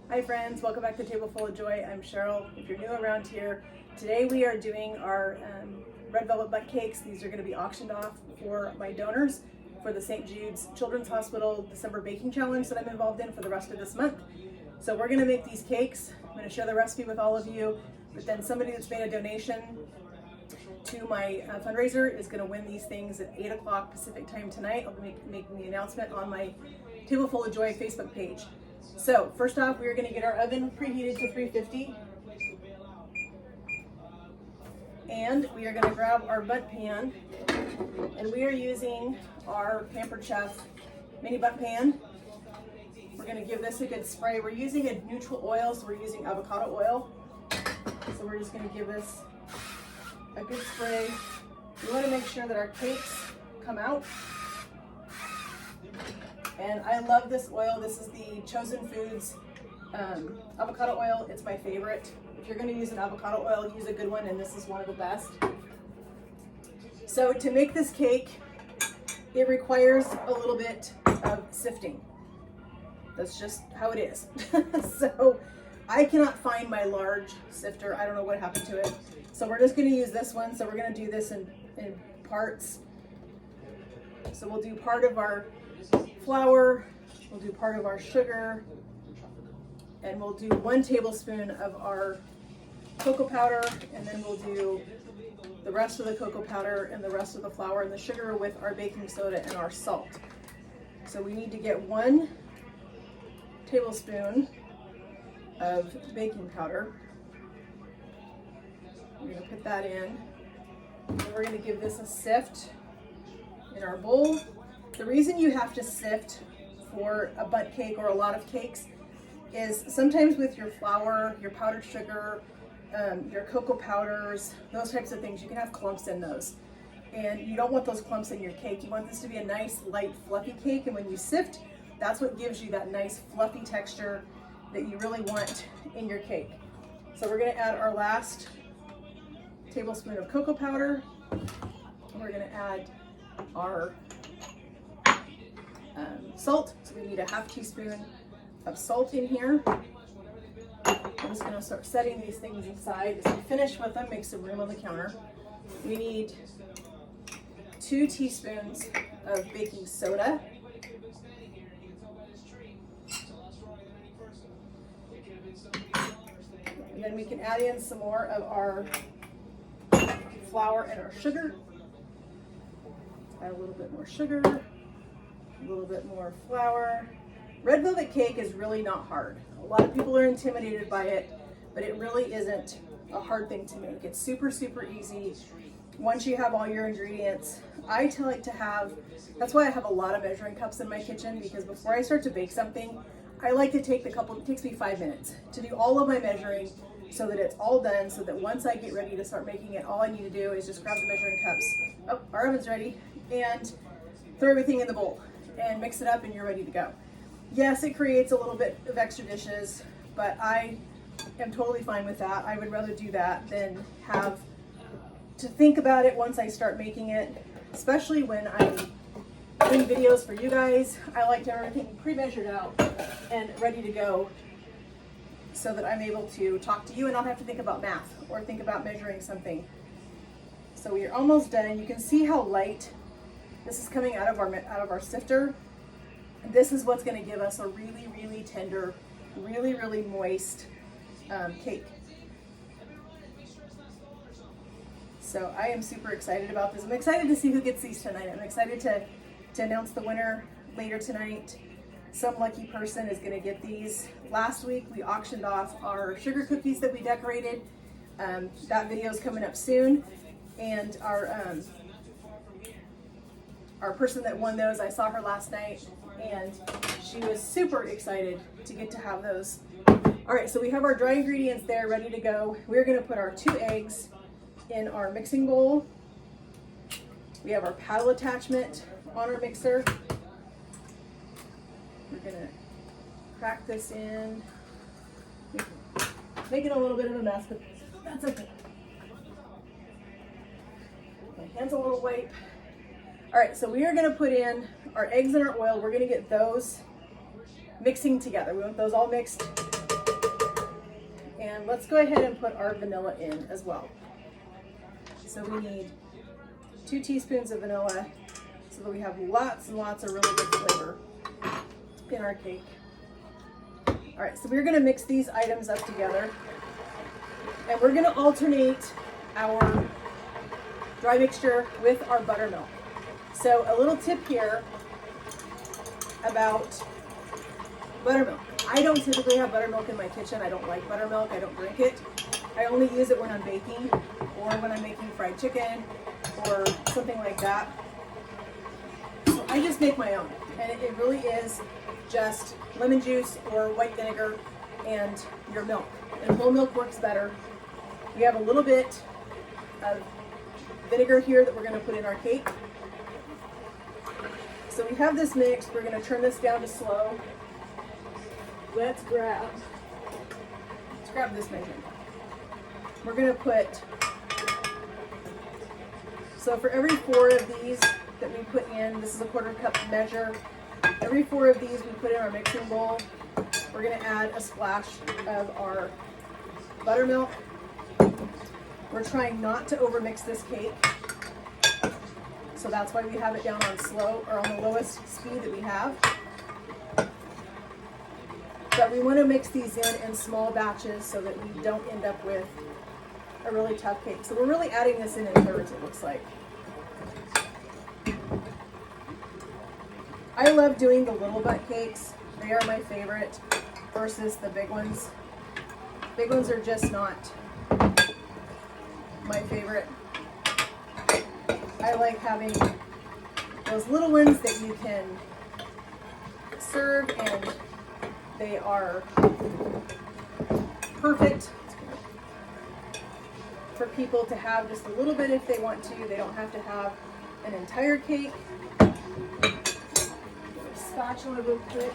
Hi friends, welcome back to Table Full of Joy. I'm Cheryl. If you're new around here, today we are doing our red velvet bundt cakes. These are going to be auctioned off for my donors for the St. Jude's Children's Hospital December Baking Challenge that I'm involved in for the rest of this month. So we're going to make these cakes. I'm going to share the recipe with all of you, but then somebody that's made a donation to my fundraiser is going to win these things at 8 o'clock Pacific time tonight. I'll be making the announcement on my Table Full of Joy Facebook page. So first off, we are going to get our oven preheated to 350, and we are going to grab our bundt pan, and we are using our Pampered Chef mini bundt pan. We're going to give this a good spray. We're using a neutral oil, so we're using avocado oil. So we're just going to give this a good spray. We want to make sure that our cakes come out. And I love this oil. This is the Chosen Foods avocado oil. It's my favorite. If you're going to use an avocado oil, use a good one, and this is one of the best. So to make this cake, it requires a little bit of sifting. That's just how it is. So I cannot find my large sifter. I don't know what happened to it. So we're just going to use this one. So we're going to do this in parts. So we'll do part of our flour, we'll do part of our sugar, and we'll do 1 tablespoon of our cocoa powder, and then we'll do the rest of the cocoa powder and the rest of the flour and the sugar with our baking soda and our salt. So we need to get 1 tablespoon of baking powder. We're going to put that in, and we're going to give this a sift in our bowl. The reason you have to sift for a bundt cake or a lot of cakes is sometimes with your flour, your powdered sugar, your cocoa powders, those types of things, you can have clumps in those. And you don't want those clumps in your cake. You want this to be a nice, light, fluffy cake. And when you sift, that's what gives you that nice, fluffy texture that you really want in your cake. So we're going to add our last tablespoon of cocoa powder. We're going to add our salt. So we need a ½ teaspoon of salt in here. I'm just going to start setting these things aside. As we finish with them, make some room on the counter. We need 2 teaspoons of baking soda. And then we can add in some more of our flour and our sugar. Add a little bit more sugar, a little bit more flour. Red velvet cake is really not hard. A lot of people are intimidated by it, but it really isn't a hard thing to make. It's super, super easy once you have all your ingredients. I like to have, that's why I have a lot of measuring cups in my kitchen, because before I start to bake something, I like to take it takes me 5 minutes to do all of my measuring so that it's all done, so that once I get ready to start making it, all I need to do is just grab the measuring cups. Oh, our oven's ready. And throw everything in the bowl and mix it up, and you're ready to go. Yes, it creates a little bit of extra dishes, but I am totally fine with that. I would rather do that than have to think about it once I start making it, especially when I'm doing videos for you guys. I like to have everything pre-measured out and ready to go so that I'm able to talk to you and not have to think about math or think about measuring something. So we are almost done. You can see how light this is coming out of our sifter. This is what's going to give us a really, really tender, really, really moist cake. So I am super excited about this. I'm excited to see who gets these tonight. I'm excited to announce the winner later tonight. Some lucky person is going to get these. Last week we auctioned off our sugar cookies that we decorated. That video is coming up soon. And our person that won those, I saw her last night, and she was super excited to get to have those. All right, so we have our dry ingredients there ready to go. We're going to put our 2 eggs in our mixing bowl. We have our paddle attachment on our mixer. We're going to crack this in. Making a little bit of a mess, but that's okay. My hand's a little wipe. All right, so we are going to put in our eggs and our oil. We're going to get those mixing together. We want those all mixed And let's go ahead and put our vanilla in as well. So we need 2 teaspoons of vanilla so that we have lots and lots of really good flavor in our cake. All right, so we're gonna mix these items up together, and we're gonna alternate our dry mixture with our buttermilk. So a little tip here about buttermilk. I don't typically have buttermilk in my kitchen. I don't like buttermilk. I don't drink it. I only use it when I'm baking or when I'm making fried chicken or something like that. So I just make my own, and it really is just lemon juice or white vinegar and your milk. And whole milk works better. We have a little bit of vinegar here that we're going to put in our cake. So we have this mixed. We're going to turn this down to slow. Let's grab this measurement. We're going to put, so for every 4 of these that we put in, this is a 1/4 cup measure. Every 4 of these we put in our mixing bowl. We're going to add a splash of our buttermilk. We're trying not to overmix this cake, so that's why we have it down on slow or on the lowest speed that we have. But we want to mix these in small batches so that we don't end up with a really tough cake. So we're really adding this in thirds, it looks like. I love doing the little Bundt cakes. They are my favorite versus the big ones. Big ones are just not my favorite. I like having those little ones that you can serve, and they are perfect for people to have just a little bit if they want to. They don't have to have an entire cake. Spatula real quick.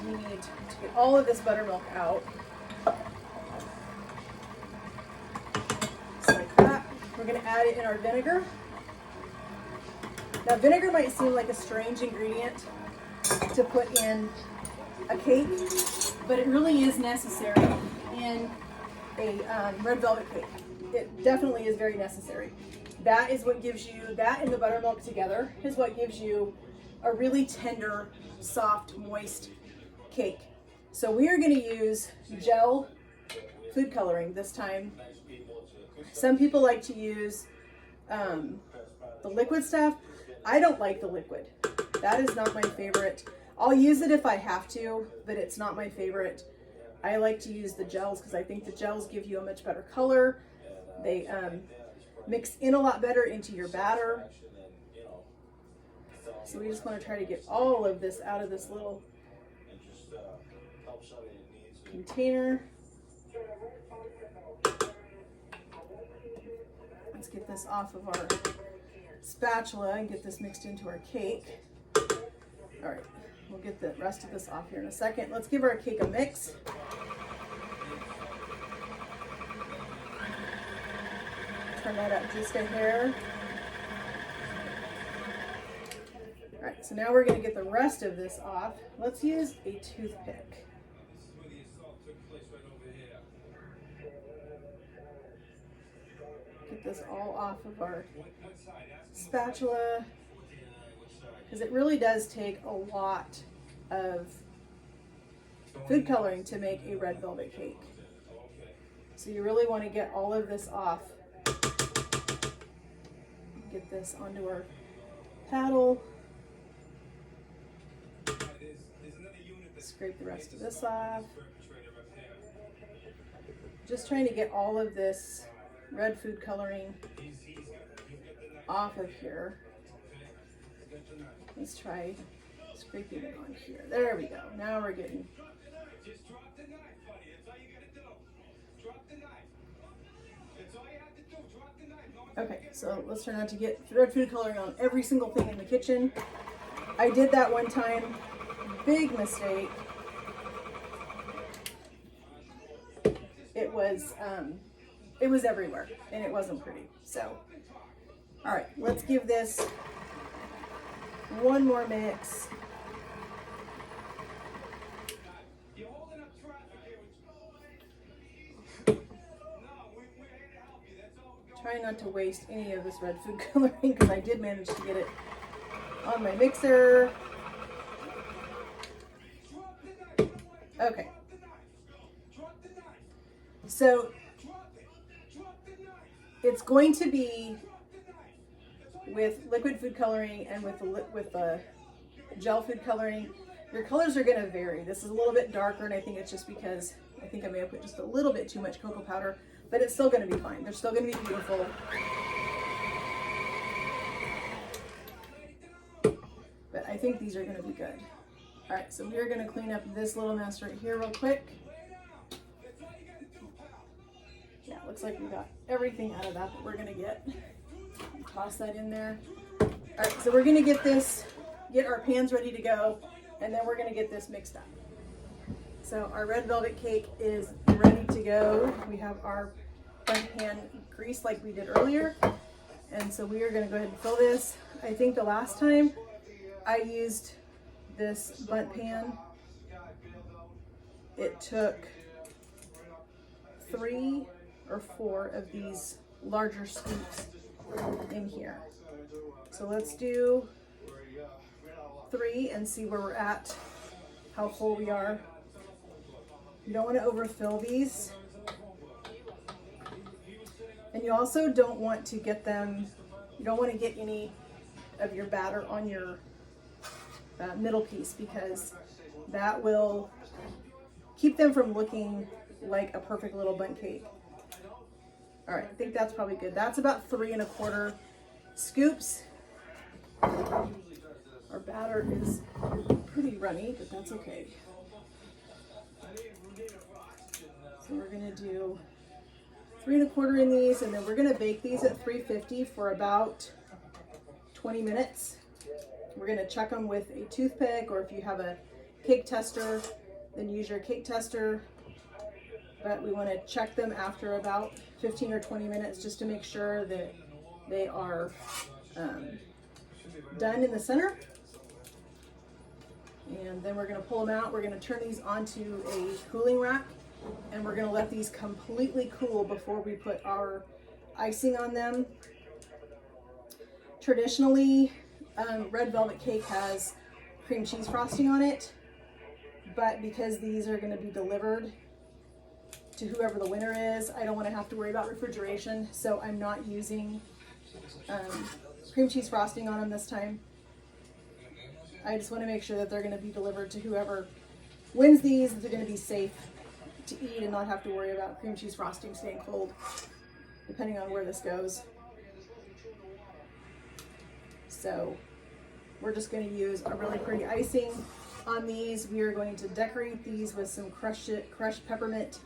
We need to get all of this buttermilk out. Just like that. We're going to add it in our vinegar. Now, vinegar might seem like a strange ingredient to put in a cake, but it really is necessary in a red velvet cake. It definitely is very necessary. That is what gives you, that and the buttermilk together is what gives you a really tender, soft, moist cake. So we are going to use gel food coloring this time. Some people like to use the liquid stuff. I don't like the liquid. That is not my favorite. I'll use it if I have to, but it's not my favorite. I like to use the gels because I think the gels give you a much better color. They mix in a lot better into your batter. So we just want to try to get all of this out of this little container. Let's get this off of our spatula and get this mixed into our cake. All right, we'll get the rest of this off here in a second. Let's give our cake a mix. Turn that up just a hair. All right, so now we're going to get the rest of this off. Let's use a toothpick. Get this all off of our spatula, because it really does take a lot of food coloring to make a red velvet cake. So you really want to get all of this off. Get this onto our paddle. Scrape the rest of this off. Just trying to get all of this red food coloring off of here. Let's try scraping it on here. There we go. Now we're getting. Okay, so let's try not to get red food coloring on every single thing in the kitchen. I did that one time. Big mistake. It was everywhere, and it wasn't pretty. So, all right, let's give this one more mix. trying not to waste any of this red food coloring because I did manage to get it on my mixer. Okay. So it's going to be with liquid food coloring and with the gel food coloring. Your colors are going to vary. This is a little bit darker, and I think it's just because I think I may have put just a little bit too much cocoa powder, but it's still going to be fine. They're still going to be beautiful. But I think these are going to be good. All right, so we're going to clean up this little mess right here real quick. Yeah, looks like we got everything out of that we're going to get. Toss that in there. All right, so we're going to get our pans ready to go, and then we're going to get this mixed up. So our red velvet cake is ready to go. We have our Bundt pan greased like we did earlier. And so we are going to go ahead and fill this. I think the last time I used this Bundt pan, it took 3 or 4 of these larger scoops in here. So let's do 3 and see where we're at, how full we are. You don't want to overfill these. And you also don't want to get them, you don't want to get any of your batter on your middle piece, because that will keep them from looking like a perfect little Bundt cake. All right, I think that's probably good. That's about 3 1/4 scoops. Our batter is pretty runny, but that's okay. So we're gonna do 3 1/4 in these, and then we're gonna bake these at 350 for about 20 minutes. We're gonna check them with a toothpick, or if you have a cake tester, then use your cake tester. But we wanna check them after about 15 or 20 minutes just to make sure that they are done in the center. And then we're gonna pull them out. We're gonna turn these onto a cooling rack, and we're gonna let these completely cool before we put our icing on them. Traditionally, red velvet cake has cream cheese frosting on it, but because these are gonna be delivered to whoever the winner is, I don't wanna have to worry about refrigeration, so I'm not using cream cheese frosting on them this time. I just wanna make sure that they're gonna be delivered to whoever wins these, that they're gonna be safe to eat and not have to worry about cream cheese frosting staying cold, depending on where this goes. So we're just going to use a really pretty icing on these. We are going to decorate these with some crushed peppermint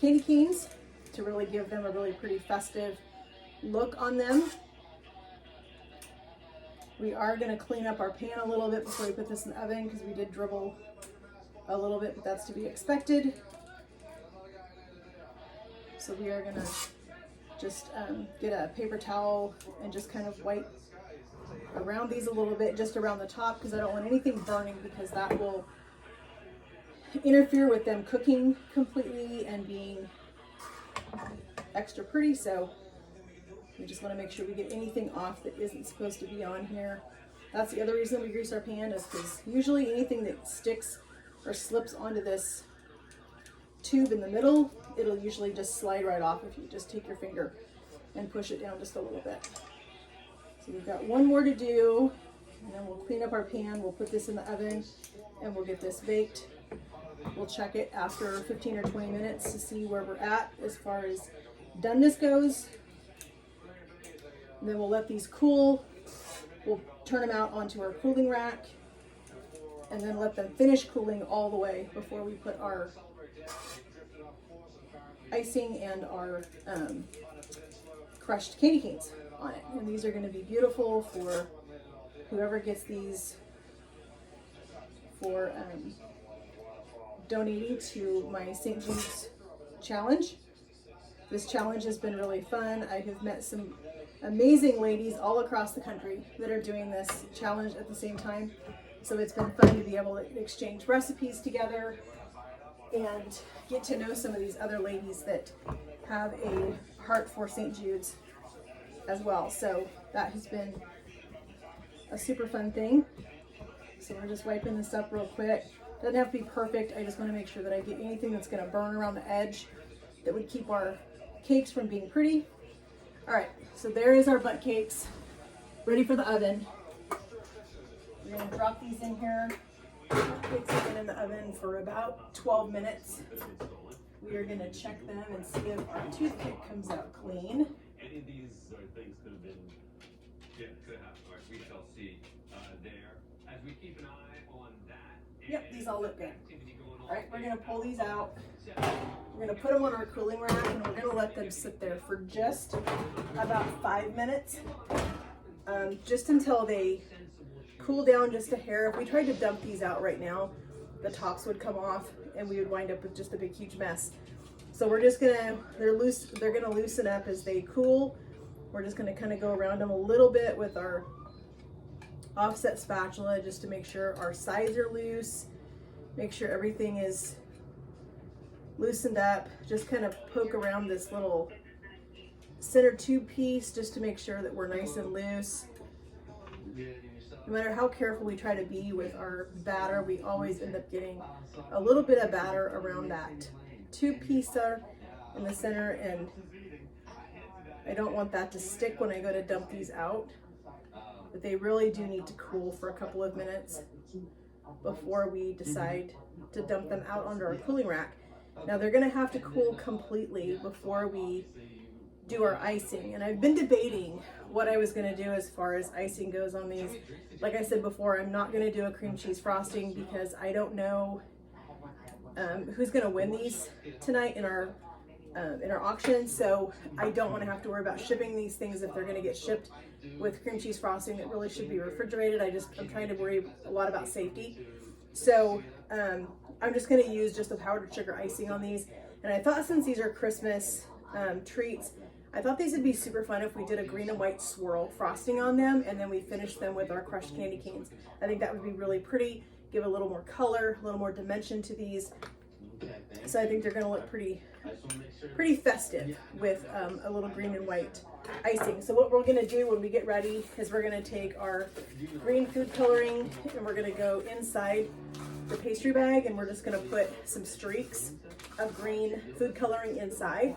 candy canes to really give them a really pretty festive look on them. We are going to clean up our pan a little bit before we put this in the oven, because we did dribble a little bit, but that's to be expected. So we are going to just get a paper towel and just kind of wipe around these a little bit, just around the top, because I don't want anything burning, because that will interfere with them cooking completely and being extra pretty. So we just want to make sure we get anything off that isn't supposed to be on here. That's the other reason we grease our pan, is because usually anything that sticks or slips onto this tube in the middle, it'll usually just slide right off if you just take your finger and push it down just a little bit. So we've got one more to do, and then we'll clean up our pan. We'll put this in the oven, and we'll get this baked. We'll check it after 15 or 20 minutes to see where we're at as far as doneness goes. And then we'll let these cool. We'll turn them out onto our cooling rack, and then let them finish cooling all the way before we put our icing and our crushed candy canes on it. And these are going to be beautiful for whoever gets these for donating to my St. Jude's challenge. This challenge has been really fun. I have met some amazing ladies all across the country that are doing this challenge at the same time. So it's been fun to be able to exchange recipes together and get to know some of these other ladies that have a heart for St. Jude's. as well. So that has been a super fun thing. So we're just wiping this up real quick. Doesn't have to be perfect. I just want to make sure that I get anything that's going to burn around the edge that would keep our cakes from being pretty. All right, so there is our Bundt cakes ready for the oven. We're going to drop these in here. Cakes have been in the oven for about 12 minutes. We are going to check them and see if our toothpick comes out clean. Any of these things could have been, yeah, could have. All right, we shall see there. As we keep an eye on that. Yep, these all look good. All right, we're going to pull these out. We're going to put them on our cooling rack, and we're going to let them sit there for just about 5 minutes, just until they cool down just a hair. If we tried to dump these out right now, the tops would come off and we would wind up with just a big huge mess. So we're just gonna, they're gonna loosen up as they cool. We're just gonna kind of go around them a little bit with our offset spatula just to make sure our sides are loose, make sure everything is loosened up. Just kind of poke around this little center tube piece just to make sure that we're nice and loose. No matter how careful we try to be with our batter, we always end up getting a little bit of batter around that tube piece there in the center, and I don't want that to stick when I go to dump these out. But they really do need to cool for a couple of minutes before we decide to dump them out onto our cooling rack. Now they're gonna have to cool completely before we do our icing, and I've been debating what I was going to do as far as icing goes on these. Like I said before, I'm not going to do a cream cheese frosting because I don't know who's going to win these tonight in our auction, so I don't want to have to worry about shipping these things if they're going to get shipped with cream cheese frosting that really should be refrigerated. I'm trying to worry a lot about safety, so I'm just going to use just the powdered sugar icing on these. And I thought, since these are Christmas treats, I thought these would be super fun if we did a green and white swirl frosting on them, and then we finished them with our crushed candy canes. I think that would be really pretty, give a little more color, a little more dimension to these. So I think they're going to look pretty festive with a little green and white icing. So what we're going to do when we get ready is we're going to take our green food coloring and we're going to go inside the pastry bag, and we're just going to put some streaks of green food coloring inside.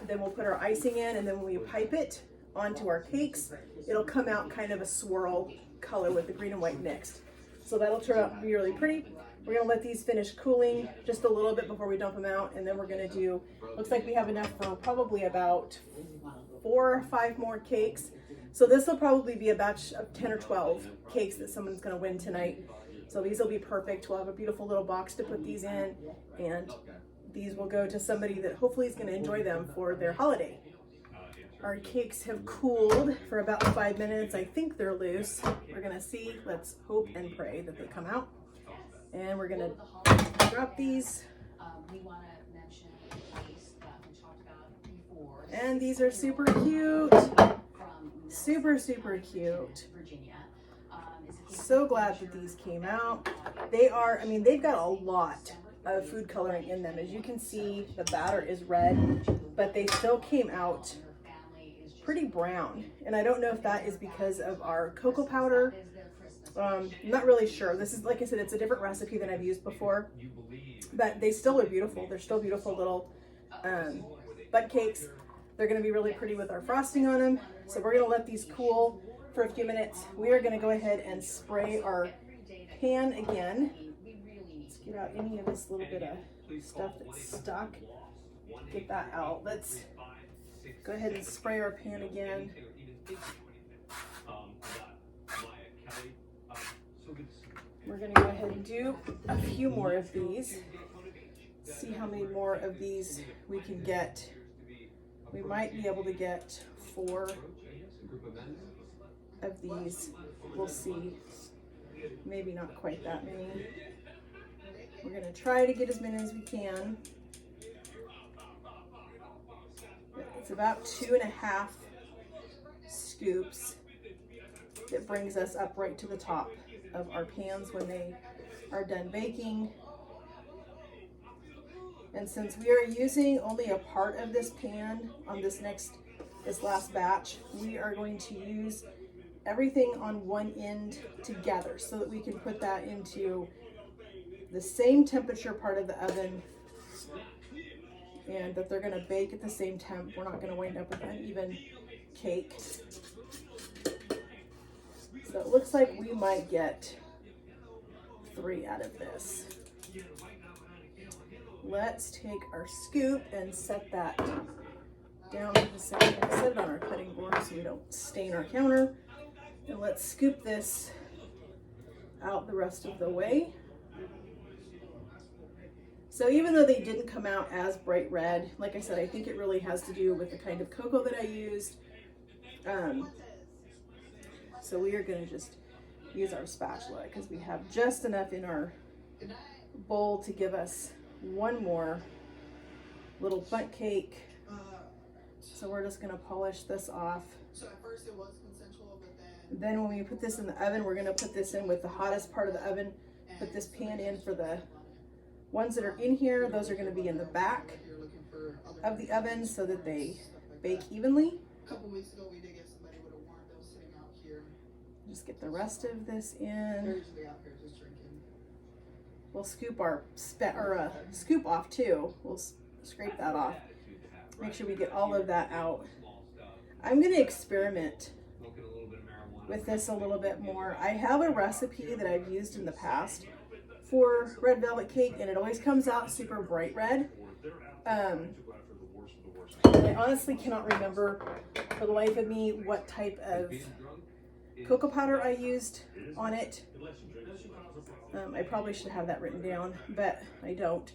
Then we'll put our icing in, and then when we pipe it onto our cakes, it'll come out kind of a swirl color with the green and white mixed. So that'll turn out to be really pretty. We're gonna let these finish cooling just a little bit before we dump them out, and then we're gonna do, looks like we have enough for probably about 4 or 5 more cakes. So this will probably be a batch of 10 or 12 cakes that someone's gonna win tonight. So these will be perfect. We'll have a beautiful little box to put these in, and these will go to somebody that hopefully is going to enjoy them for their holiday. Our cakes have cooled for about 5 minutes. I think they're loose. We're going to see. Let's hope and pray that they come out. And we're going to drop these. And these are super cute. Super, super cute. So glad that these came out. They are, I mean, they've got a lot of food coloring in them. As you can see, the batter is red, but they still came out pretty brown. And I don't know if that is because of our cocoa powder. I'm not really sure. This is, like I said, it's a different recipe than I've used before, but they still are beautiful. They're still beautiful little Bundt cakes. They're going to be really pretty with our frosting on them. So we're going to let these cool for a few minutes. We are going to go ahead and spray our pan again. Get out any of this little bit of stuff that's stuck. Get that out. Let's go ahead and spray our pan again. We're going to go ahead and do a few more of these. See how many more of these we can get. We might be able to get 4 of these. We'll see. Maybe not quite that many. We're going to try to get as many as we can. It's about 2.5 scoops. That brings us up right to the top of our pans when they are done baking. And since we are using only a part of this pan on this next this last batch, we are going to use everything on one end together so that we can put that into the same temperature part of the oven, and that they're going to bake at the same temp. We're not going to wind up with uneven cake. So it looks like we might get 3 out of this. Let's take our scoop and set that down to the side. Set it on our cutting board so we don't stain our counter. And let's scoop this out the rest of the way. So even though they didn't come out as bright red, like I said, I think it really has to do with the kind of cocoa that I used. So we are going to just use our spatula because we have just enough in our bowl to give us one more little bundt cake. So we're just going to polish this off. So at first it was consensual, but Then when we put this in the oven, we're going to put this in with the hottest part of the oven. Put this pan in for the ones that are in here. Those are going to be in the back of the oven so that they bake evenly. a couple weeks ago we did get somebody with a warrant that was sitting out here. Just get the rest of this They're in. usually out here just drinking. We'll scoop our scoop off too. We'll scrape that off. Make sure we get all of that out. I'm going to experiment with this a little bit more. I have a recipe that I've used in the past for red velvet cake, and it always comes out super bright red. I honestly cannot remember for the life of me what type of cocoa powder I used on it. I probably should have that written down, but I don't.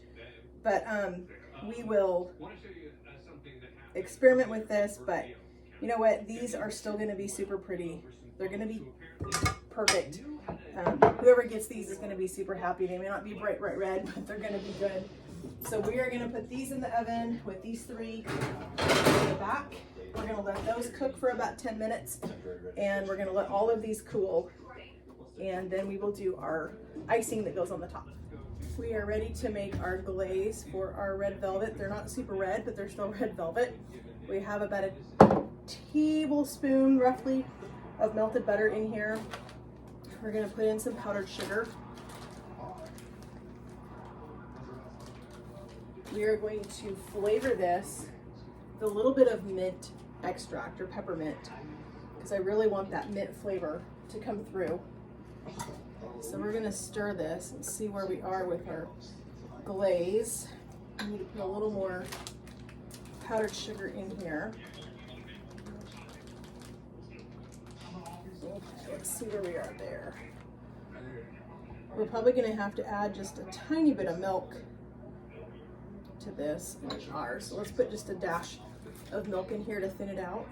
But we will experiment with this, but you know what? These are still going to be super pretty. They're going to be perfect. Whoever gets these is going to be super happy. They may not be bright red, but they're going to be good. So we are going to put these in the oven with these 3 in the back. We're going to let those cook for about 10 minutes, and we're going to let all of these cool, and then we will do our icing that goes on the top. We are ready to make our glaze for our red velvet. They're not super red, but they're still red velvet. We have about a tablespoon roughly of melted butter in here. We're going to put in some powdered sugar. We are going to flavor this with a little bit of mint extract or peppermint because I really want that mint flavor to come through. So we're going to stir this and see where we are with our glaze. We need to put a little more powdered sugar in here. Okay, let's see where we are there. We're probably going to have to add just a tiny bit of milk to this in ours. So let's put just a dash of milk in here to thin it out.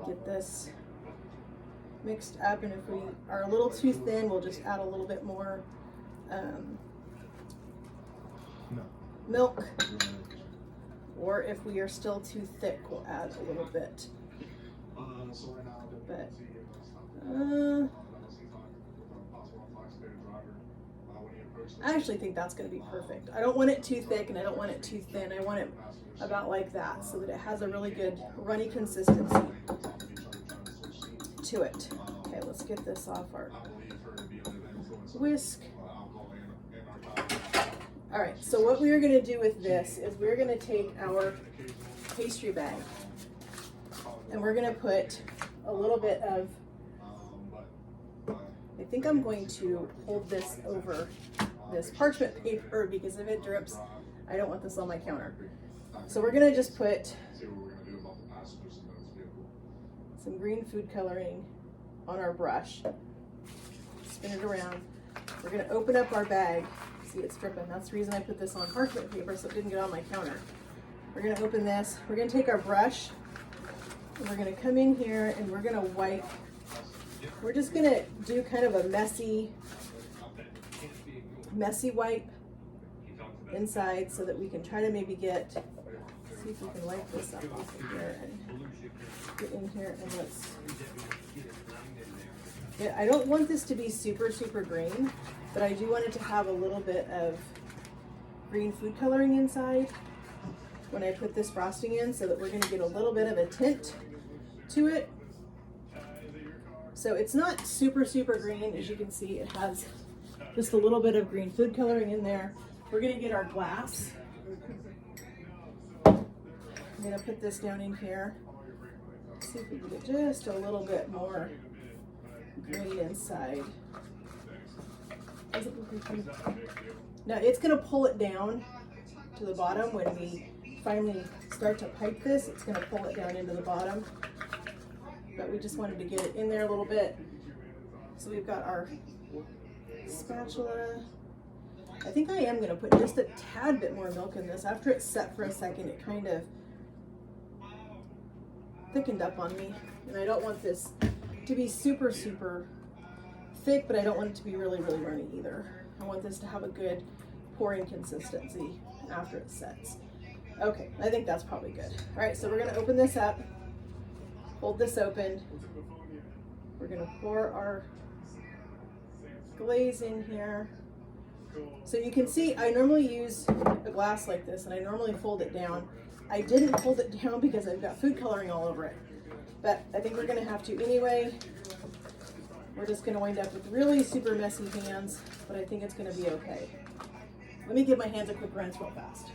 Get this mixed up, and if we are a little too thin, we'll just add a little bit more milk. Or if we are still too thick, we'll add a little bit. But I actually think that's going to be perfect. I don't want it too thick and I don't want it too thin. I want it about like that so that it has a really good runny consistency to it. Okay, let's get this off our whisk. All right, so what we are going to do with this is we're going to take our pastry bag and we're going to put a little bit of, I think I'm going to hold this over this parchment paper because if it drips, I don't want this on my counter. So we're going to just put some green food coloring on our brush, spin it around. We're going to open up our bag. See, it's dripping. That's the reason I put this on parchment paper so it didn't get on my counter. We're going to open this. We're going to take our brush and we're going to come in here and we're going to wipe. We're just going to do kind of a messy wipe inside so that we can try to maybe get, see if we can wipe this up off of here and get in here and let's, yeah, I don't want this to be super green, but I do want it to have a little bit of green food coloring inside when I put this frosting in, so that we're gonna get a little bit of a tint to it. So it's not super, super green. As you can see, it has just a little bit of green food coloring in there. We're gonna get our glass. I'm gonna put this down in here. See if we can get just a little bit more green inside. Now it's gonna pull it down to the bottom when we finally start to pipe this. It's gonna pull it down into the bottom. But we just wanted to get it in there a little bit. So we've got our spatula. I think I am gonna put just a tad bit more milk in this. After it's set for a second, it kind of thickened up on me. And I don't want this to be super, super thick, but I don't want it to be really, really runny either. I want this to have a good pouring consistency after it sets. Okay, I think that's probably good. All right, so we're gonna open this up. Hold this open. We're gonna pour our glaze in here. So you can see I normally use a glass like this and I normally fold it down. I didn't fold it down because I've got food coloring all over it. But I think we're gonna have to anyway. We're just gonna wind up with really super messy hands, but I think it's gonna be okay. Let me give my hands a quick rinse real fast.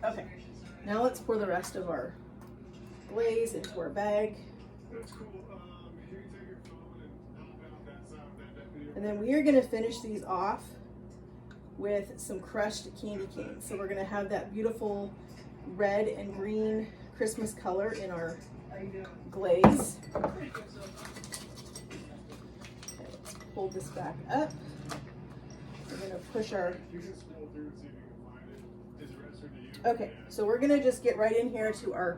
Okay, now let's pour the rest of our glaze into our bag. And then we are going to finish these off with some crushed candy canes. So we're going to have that beautiful red and green Christmas color in our glaze. Okay, let's pull this back up. We're going to push our... Okay, so we're gonna just get right in here to our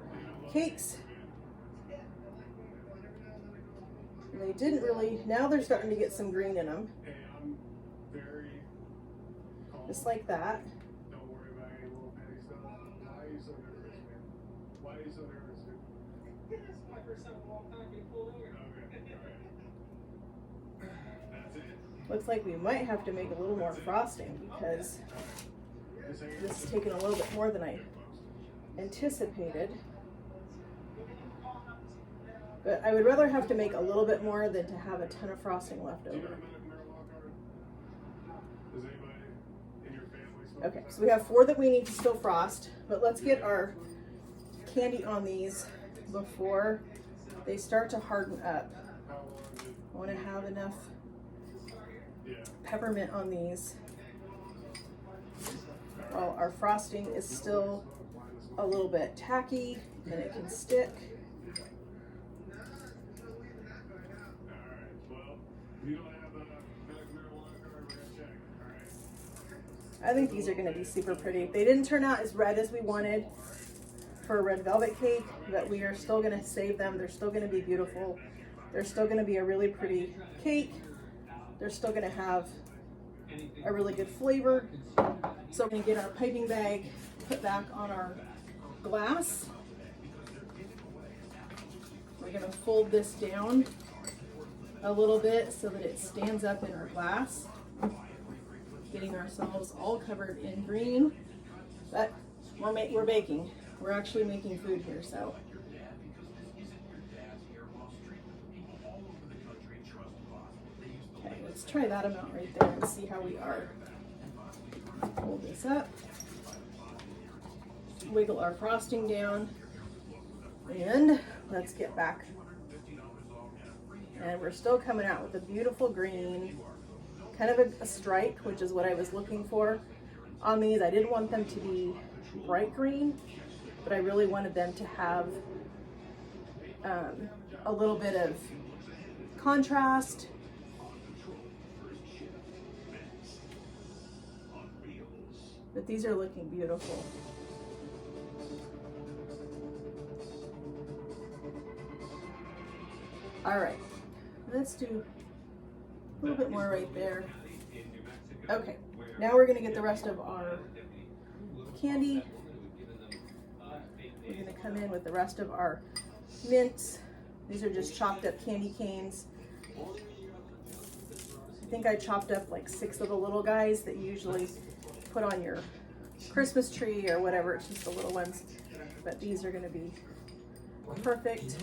cakes. And they didn't really, now they're starting to get some green in them. Just like that. Don't worry about any little petty stuff. Why are you so nervous, man? Why are you so nervous, dude? This is my first time in a long time being pulled over. Okay, alright. That's it. Looks like we might have to make a little more frosting because this is taking a little bit more than I anticipated. But I would rather have to make a little bit more than to have a ton of frosting left over. Okay, so we have 4 that we need to still frost, but let's get our candy on these before they start to harden up. I want to have enough peppermint on these while our frosting is still a little bit tacky and it can stick. I think these are going to be super pretty. They didn't turn out as red as we wanted for a red velvet cake, but we are still going to save them. They're still going to be beautiful. They're still going to be a really pretty cake. They're still going to have a really good flavor. So we're going to get our piping bag put back on our glass. We're going to fold this down a little bit so that it stands up in our glass. Getting ourselves all covered in green, but we're baking. We're actually making food here, so. Okay, let's try that amount right there and see how we are. Hold this up, wiggle our frosting down, and let's get back. And we're still coming out with a beautiful green, kind of a stripe, which is what I was looking for on these. I didn't want them to be bright green, but I really wanted them to have a little bit of contrast. But these are looking beautiful. All right, let's do a little bit more right there. Okay, now we're gonna get the rest of our candy. We're gonna come in with the rest of our mints. These are just chopped up candy canes. I think I chopped up like 6 of the little guys that you usually put on your Christmas tree or whatever. It's just the little ones. But these are going to be perfect.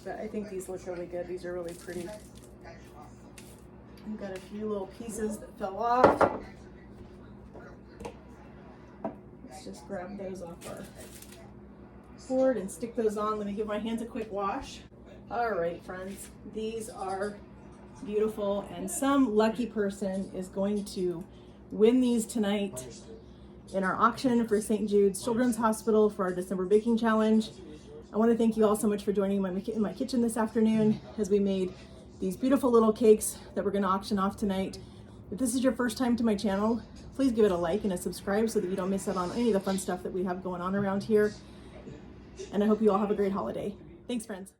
But I think these look really good. These are really pretty. I've got a few little pieces that fell off. Let's just grab those off our board and stick those on. Let me give my hands a quick wash. All right, friends, these are beautiful, and some lucky person is going to win these tonight in our auction for St. Jude's Children's Hospital for our December baking challenge. I want to thank you all so much for joining me in my kitchen this afternoon as we made these beautiful little cakes that we're going to auction off tonight. If this is your first time to my channel, please give it a like and a subscribe so that you don't miss out on any of the fun stuff that we have going on around here. And I hope you all have a great holiday. Thanks, friends.